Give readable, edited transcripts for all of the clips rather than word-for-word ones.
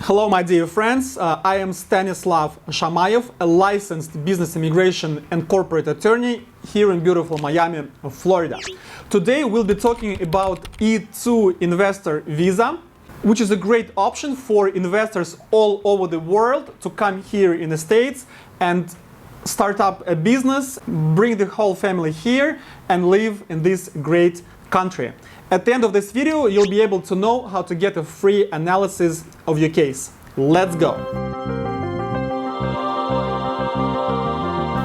Hello, my dear friends. I am Stanislav Shamayev, a licensed business immigration and corporate attorney here in beautiful Miami, Florida. Today we'll be talking about E-2 investor visa, which is a great option for investors all over the world to come here in the States and start up a business, bring the whole family here and live in this great country. At the end of this video, you'll be able to know how to get a free analysis of your case. Let's go!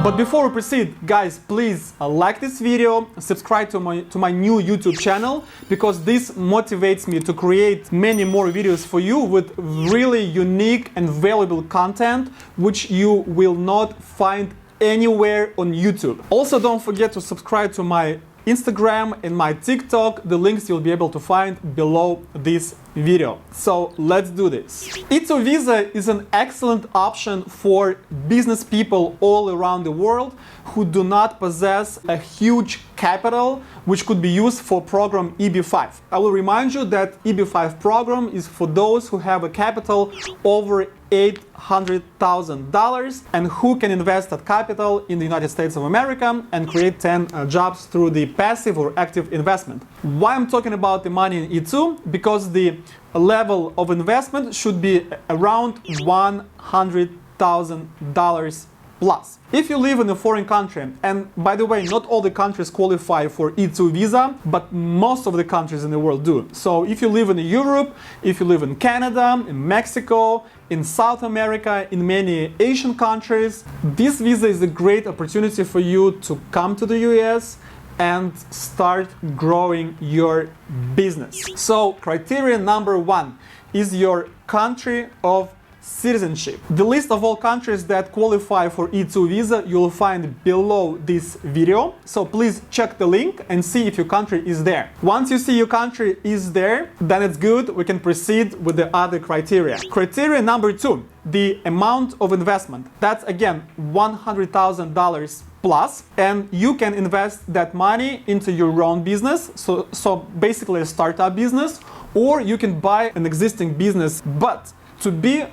But before we proceed, guys, please like this video, subscribe to my new YouTube channel, because this motivates me to create many more videos for you with really unique and valuable content, which you will not find anywhere on YouTube. Also, don't forget to subscribe to my Instagram and my TikTok. The links you'll be able to find below this video. So let's do this. E-2 visa is an excellent option for business people all around the world who do not possess a huge capital which could be used for program EB-5. I will remind you that EB-5 program is for those who have a capital over $800,000 and who can invest that capital in the United States of America and create 10 jobs through the passive or active investment. Why I'm talking about the money in E-2? Because the level of investment should be around $100,000 plus. If you live in a foreign country, and by the way, not all the countries qualify for E-2 visa, but most of the countries in the world do. So if you live in Europe, if you live in Canada, in Mexico, in South America, in many Asian countries, this visa is a great opportunity for you to come to the US and start growing your business. So criterion number one is your country of citizenship. The list of all countries that qualify for E-2 visa you'll find below this video. So please check the link and see if your country is there. Once you see your country is there, then it's good. We can proceed with the other criteria. Criteria number two, the amount of investment. That's again $100,000 plus, and you can invest that money into your own business. So basically a startup business, or you can buy an existing business. But to be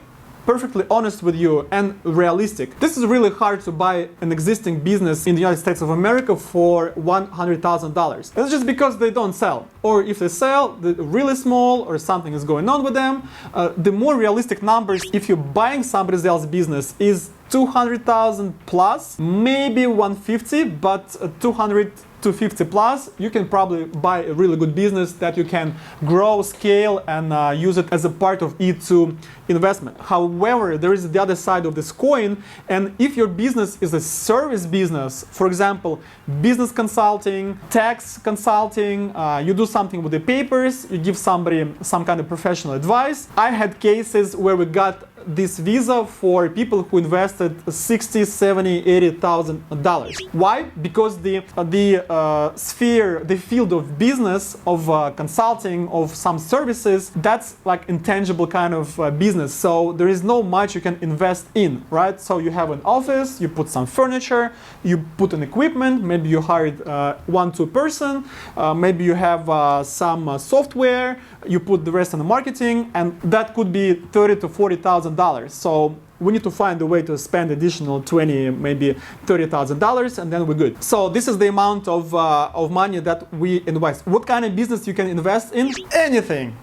perfectly honest with you and realistic, this is really hard to buy an existing business in the United States of America for $100,000. That's just because they don't sell, or if they sell, they're really small or something is going on with them. The more realistic numbers, if you're buying somebody else's business, is 200,000 plus, maybe 150, but 200 to 50 plus, you can probably buy a really good business that you can grow, scale, and use it as a part of E-2 investment. However, there is the other side of this coin, and if your business is a service business, for example, business consulting, tax consulting, you do something with the papers, you give somebody some kind of professional advice. I had cases where we got this visa for people who invested $60,000, $70,000, $80,000. Why? Because the field of business, of consulting, of some services, that's like intangible kind of business. So there is no much you can invest in, right? So you have an office, you put some furniture, you put an equipment, maybe you hired 1-2 person, maybe you have some software, you put the rest on the marketing, and that could be $30,000 to $40,000. So we need to find a way to spend additional $20,000, maybe $30,000, and then we're good. So this is the amount of money that we invest. What kind of business you can invest in? Anything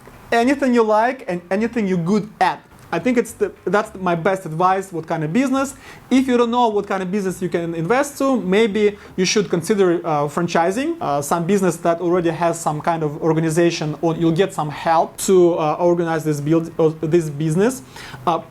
you like and anything you're good at. I think that's my best advice. What kind of business? If you don't know what kind of business you can invest to, maybe you should consider franchising some business that already has some kind of organization, or you'll get some help to organize this business.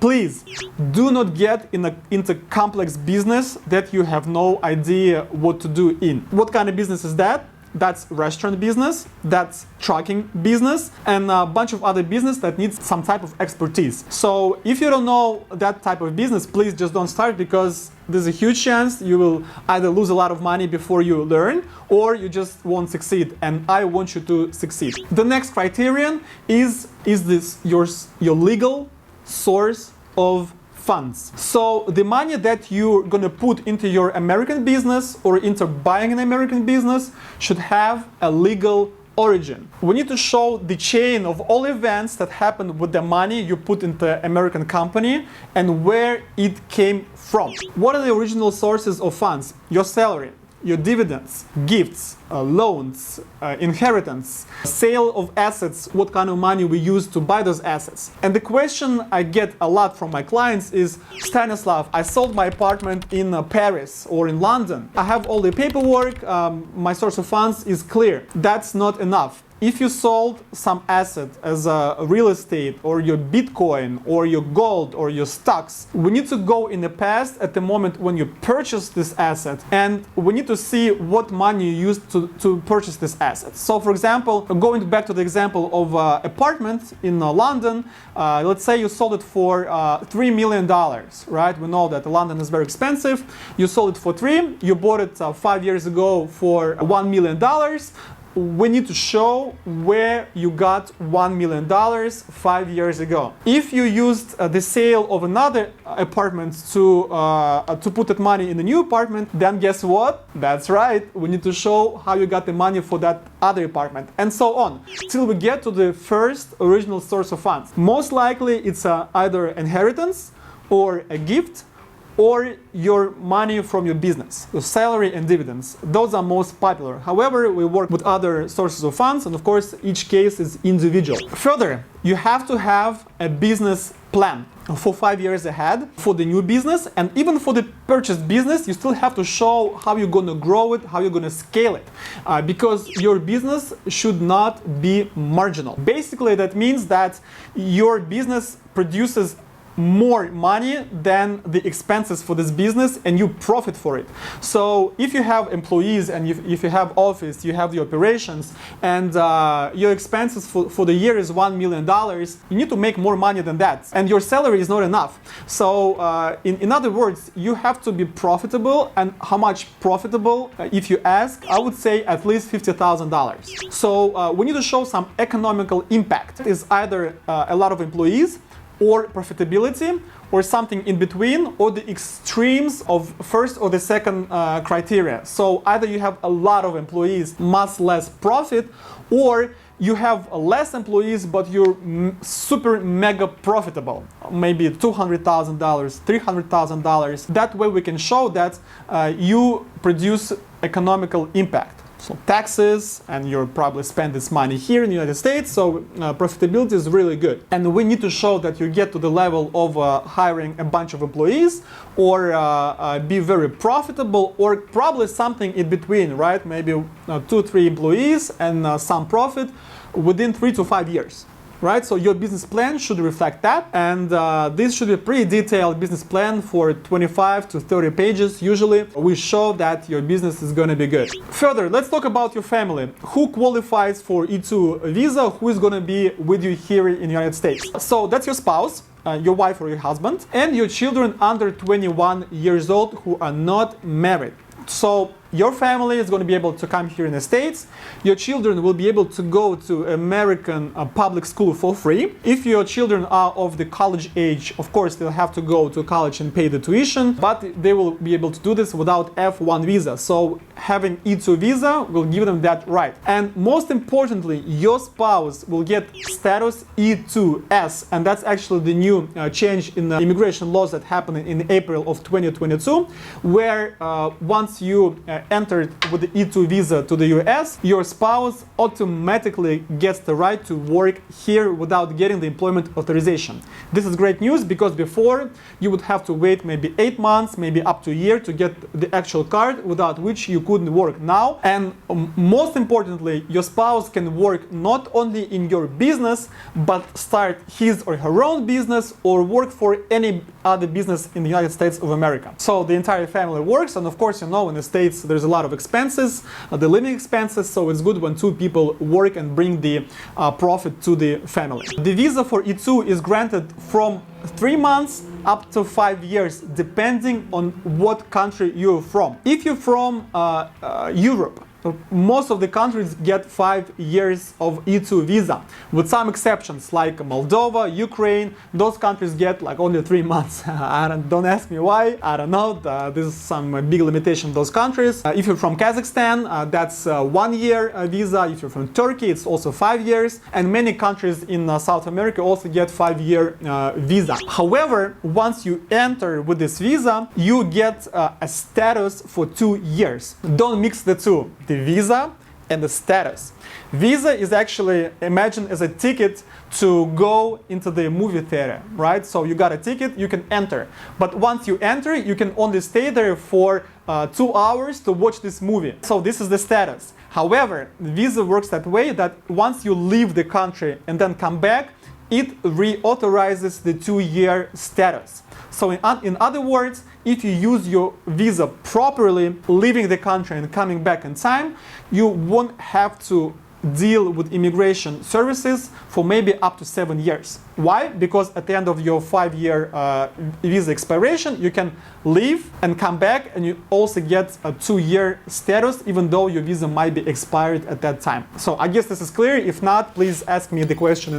Please do not get into complex business that you have no idea what to do in. What kind of business is that? That's restaurant business, that's trucking business, and a bunch of other business that needs some type of expertise. So if you don't know that type of business, please just don't start, because there's a huge chance you will either lose a lot of money before you learn, or you just won't succeed, and I want you to succeed. The next criterion is this your legal source of funds. So the money that you're gonna put into your American business or into buying an American business should have a legal origin. We need to show the chain of all events that happened with the money you put into the American company and where it came from. What are the original sources of funds? Your salary, your dividends, gifts, loans, inheritance, sale of assets, what kind of money we use to buy those assets. And the question I get a lot from my clients is, Stanislav, I sold my apartment in Paris or in London. I have all the paperwork, my source of funds is clear. That's not enough. If you sold some asset as a real estate or your Bitcoin or your gold or your stocks, we need to go in the past at the moment when you purchased this asset, and we need to see what money you used to purchase this asset. So for example, going back to the example of apartment in London, let's say you sold it for $3 million, right? We know that London is very expensive. You sold it for 3, you bought it 5 years ago for $1 million. We need to show where you got $1 million 5 years ago. If you used the sale of another apartment to put that money in the new apartment, then guess what? That's right, we need to show how you got the money for that other apartment, and so on, till we get to the first original source of funds. Most likely it's either inheritance or a gift, or your money from your business, your salary and dividends. Those are most popular. However, we work with other sources of funds, and of course, each case is individual. Further, you have to have a business plan for 5 years ahead for the new business, and even for the purchased business, you still have to show how you're going to grow it, how you're going to scale it, because your business should not be marginal. Basically, that means that your business produces more money than the expenses for this business, and you profit for it. So if you have employees and if you have office, you have the operations, and your expenses for the year is $1 million, you need to make more money than that, and your salary is not enough. So in other words, you have to be profitable. And how much profitable? If you ask, I would say at least $50,000. So we need to show some economical impact. It's either a lot of employees, or profitability, or something in between, or the extremes of first or the second criteria. So either you have a lot of employees, much less profit, or you have less employees but you're super mega profitable, maybe $200,000, $300,000. That way we can show that you produce economical impact. So taxes, and you probably spend this money here in the United States, so profitability is really good. And we need to show that you get to the level of hiring a bunch of employees, or be very profitable, or probably something in between, right? Maybe 2-3 employees and some profit within 3 to 5 years. Right? So your business plan should reflect that, and this should be a pretty detailed business plan for 25 to 30 pages. Usually we show that your business is going to be good. Further, let's talk about your family. Who qualifies for E-2 visa? Who is going to be with you here in the United States? So that's your spouse, your wife or your husband, and your children under 21 years old who are not married. So your family is going to be able to come here in the States. Your children will be able to go to American public school for free. If your children are of the college age, of course, they'll have to go to college and pay the tuition, but they will be able to do this without F1 visa. So having E-2 visa will give them that right. And most importantly, your spouse will get status E-2S, and that's actually the new change in the immigration laws that happened in April of 2022, where once you entered with the E-2 visa to the US, your spouse automatically gets the right to work here without getting the employment authorization. This is great news, because before you would have to wait maybe 8 months, maybe up to a year to get the actual card, without which you couldn't work now. And most importantly, your spouse can work not only in your business, but start his or her own business, or work for any other business in the United States of America. So the entire family works, and of course, you know, in the States there's a lot of expenses, the living expenses, so it's good when 2 people work and bring the profit to the family. The visa for E-2 is granted from 3 months up to 5 years, depending on what country you're from. If you're from Europe, most of the countries get 5 years of E-2 visa, with some exceptions like Moldova, Ukraine. Those countries get like only 3 months. Don't ask me why, I don't know. This is some big limitation in those countries. If you're from Kazakhstan, that's 1 year visa. If you're from Turkey, it's also 5 years. And many countries in South America also get 5-year visa. However, once you enter with this visa, you get a status for 2 years. Don't mix the two, the visa and the status. Visa is actually imagined as a ticket to go into the movie theater, right? So you got a ticket, you can enter. But once you enter, you can only stay there for 2 hours to watch this movie. So this is the status. However, visa works that way that once you leave the country and then come back, it reauthorizes the 2-year status. So in other words, if you use your visa properly, leaving the country and coming back in time, you won't have to deal with immigration services for maybe up to 7 years. Why? Because at the end of your 5-year visa expiration, you can leave and come back, and you also get a 2-year status, even though your visa might be expired at that time. So I guess this is clear. If not, please ask me the question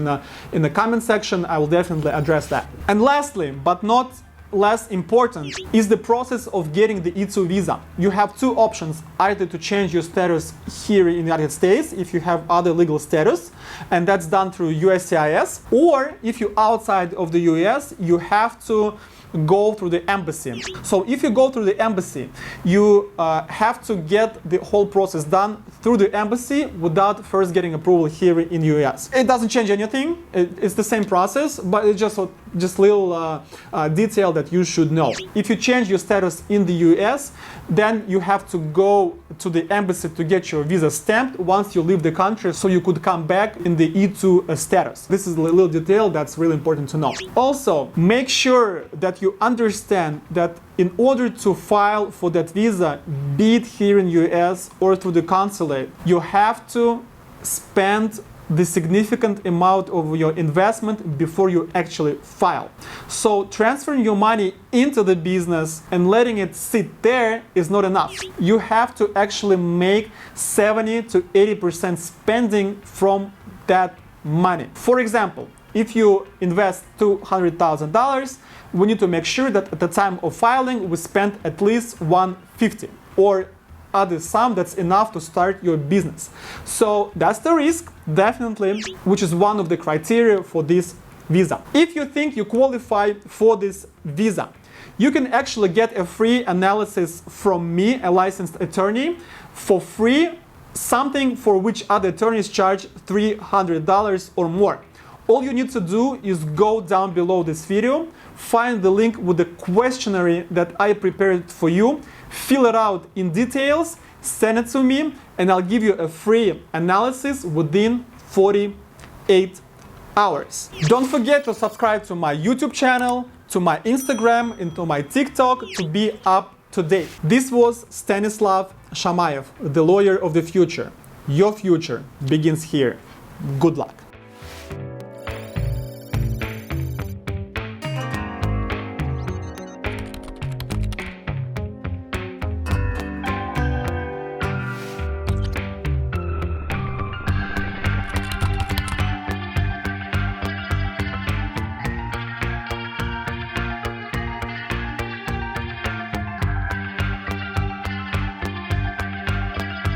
in the comment section. I will definitely address that. And lastly, but not less important, is the process of getting the E-2 visa. You have 2 options, either to change your status here in the United States if you have other legal status, and that's done through USCIS, or if you're outside of the US, you have to go through the embassy. So if you go through the embassy, you have to get the whole process done through the embassy without first getting approval here in the US. It doesn't change anything. It's the same process, but it's just little detail that you should know. If you change your status in the US, then you have to go to the embassy to get your visa stamped once you leave the country, so you could come back in the E-2 status. This is a little detail that's really important to know. Also, make sure that you understand that in order to file for that visa, be it here in US or through the consulate, you have to spend the significant amount of your investment before you actually file. So transferring your money into the business and letting it sit there is not enough. You have to actually make 70 to 80% spending from that money. For example, if you invest $200,000, we need to make sure that at the time of filing, we spent at least $150,000 or other sum that's enough to start your business. So that's the risk, definitely, which is one of the criteria for this visa. If you think you qualify for this visa, you can actually get a free analysis from me, a licensed attorney, for free, something for which other attorneys charge $300 or more. All you need to do is go down below this video, find the link with the questionnaire that I prepared for you, fill it out in details, send it to me, and I'll give you a free analysis within 48 hours. Don't forget to subscribe to my YouTube channel, to my Instagram, and to my TikTok to be up to date. This was Stanislav Shamayev, the lawyer of the future. Your future begins here. Good luck.